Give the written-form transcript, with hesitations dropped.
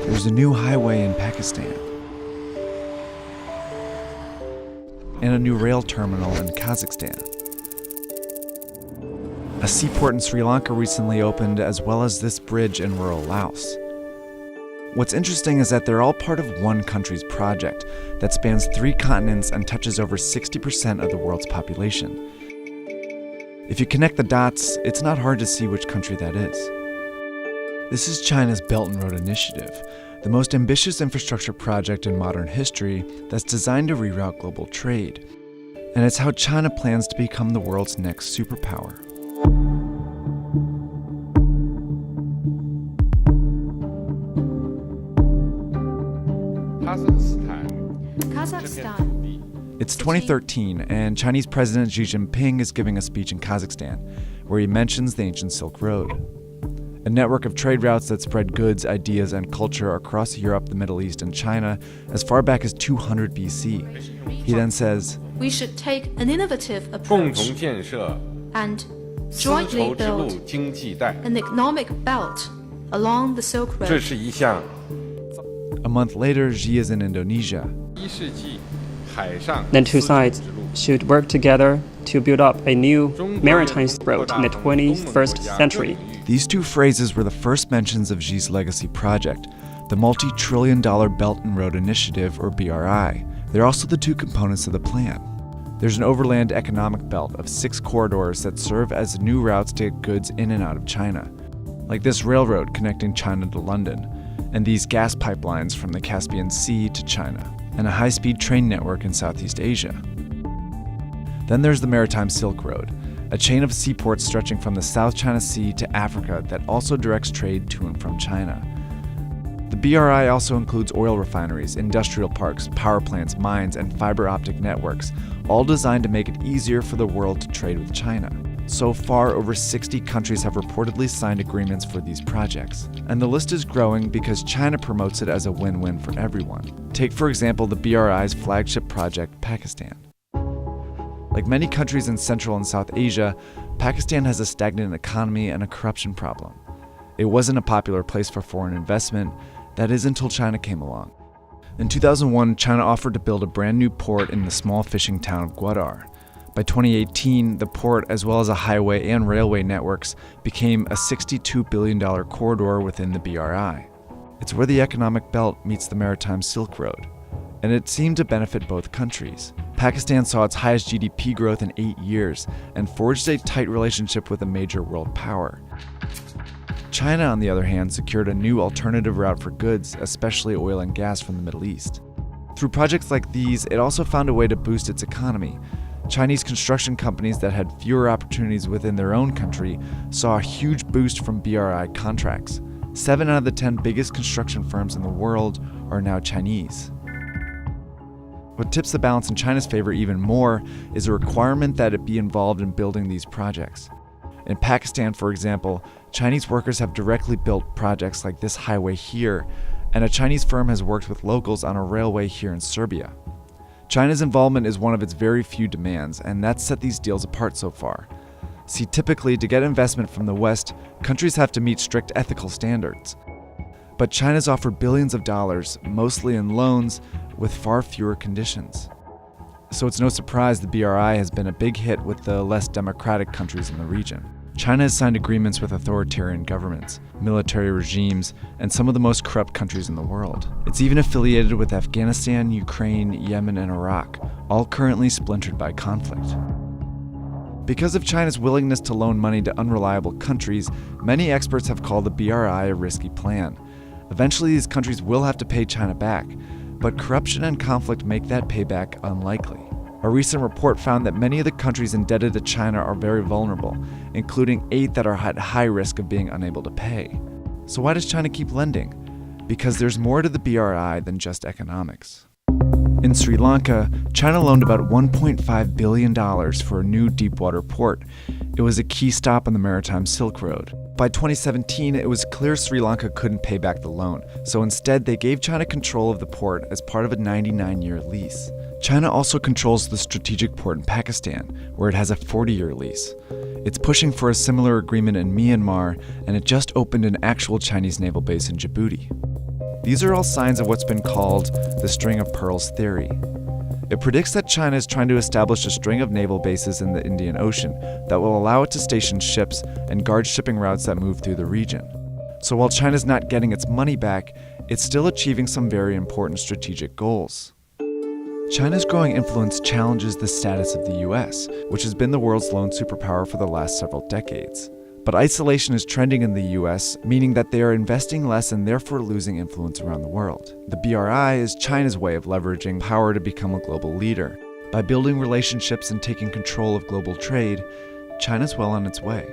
There's a new highway in Pakistan, and a new rail terminal in Kazakhstan. A seaport in Sri Lanka recently opened, as well as this bridge in rural Laos. What's interesting is that they're all part of one country's project that spans 3 continents and touches over 60% of the world's population. If you connect the dots, it's not hard to see which country that is. This is China's Belt and Road Initiative, the most ambitious infrastructure project in modern history that's designed to reroute global trade. And it's how China plans to become the world's next superpower. Kazakhstan. It's 2013, and Chinese President Xi Jinping is giving a speech in Kazakhstan, where he mentions the ancient Silk Road, a network of trade routes that spread goods, ideas, and culture across Europe, the Middle East, and China as far back as 200 BC. He then says, "We should take an innovative approach and jointly build an economic belt along the Silk Road." A month later, Xi is in Indonesia. The two sides should work together to build up a new maritime road in the 21st century. These two phrases were the first mentions of Xi's legacy project, the multi-trillion-dollar Belt and Road Initiative, or BRI. They're also the two components of the plan. There's an overland economic belt of 6 corridors that serve as new routes to get goods in and out of China, like this railroad connecting China to London, and these gas pipelines from the Caspian Sea to China, and a high-speed train network in Southeast Asia. Then there's the Maritime Silk Road, a chain of seaports stretching from the South China Sea to Africa that also directs trade to and from China. The BRI also includes oil refineries, industrial parks, power plants, mines, and fiber optic networks, all designed to make it easier for the world to trade with China. So far, over 60 countries have reportedly signed agreements for these projects. And the list is growing because China promotes it as a win-win for everyone. Take, for example, the BRI's flagship project, Pakistan. Like many countries in Central and South Asia, Pakistan has a stagnant economy and a corruption problem. It wasn't a popular place for foreign investment, that is until China came along. In 2001, China offered to build a brand new port in the small fishing town of Gwadar. By 2018, the port, as well as a highway and railway networks, became a $62 billion corridor within the BRI. It's where the economic belt meets the Maritime Silk Road, and it seemed to benefit both countries. Pakistan saw its highest GDP growth in 8 years and forged a tight relationship with a major world power. China, on the other hand, secured a new alternative route for goods, especially oil and gas from the Middle East. Through projects like these, it also found a way to boost its economy. Chinese construction companies that had fewer opportunities within their own country saw a huge boost from BRI contracts. 7 out of the 10 biggest construction firms in the world are now Chinese. What tips the balance in China's favor even more is a requirement that it be involved in building these projects. In Pakistan, for example, Chinese workers have directly built projects like this highway here, and a Chinese firm has worked with locals on a railway here in Serbia. China's involvement is one of its very few demands, and that's set these deals apart so far. See, typically, to get investment from the West, countries have to meet strict ethical standards. But China's offered billions of dollars, mostly in loans, with far fewer conditions. So it's no surprise the BRI has been a big hit with the less democratic countries in the region. China has signed agreements with authoritarian governments, military regimes, and some of the most corrupt countries in the world. It's even affiliated with Afghanistan, Ukraine, Yemen, and Iraq, all currently splintered by conflict. Because of China's willingness to loan money to unreliable countries, many experts have called the BRI a risky plan. Eventually, these countries will have to pay China back, but corruption and conflict make that payback unlikely. A recent report found that many of the countries indebted to China are very vulnerable, including 8 that are at high risk of being unable to pay. So why does China keep lending? Because there's more to the BRI than just economics. In Sri Lanka, China loaned about $1.5 billion for a new deepwater port. It was a key stop on the Maritime Silk Road. By 2017, it was clear Sri Lanka couldn't pay back the loan, so instead they gave China control of the port as part of a 99-year lease. China also controls the strategic port in Pakistan, where it has a 40-year lease. It's pushing for a similar agreement in Myanmar, and it just opened an actual Chinese naval base in Djibouti. These are all signs of what's been called the string of pearls theory. It predicts that China is trying to establish a string of naval bases in the Indian Ocean that will allow it to station ships and guard shipping routes that move through the region. So while China's not getting its money back, it's still achieving some very important strategic goals. China's growing influence challenges the status of the US, which has been the world's lone superpower for the last several decades. But isolation is trending in the US, meaning that they are investing less and therefore losing influence around the world. The BRI is China's way of leveraging power to become a global leader. By building relationships and taking control of global trade, China's well on its way.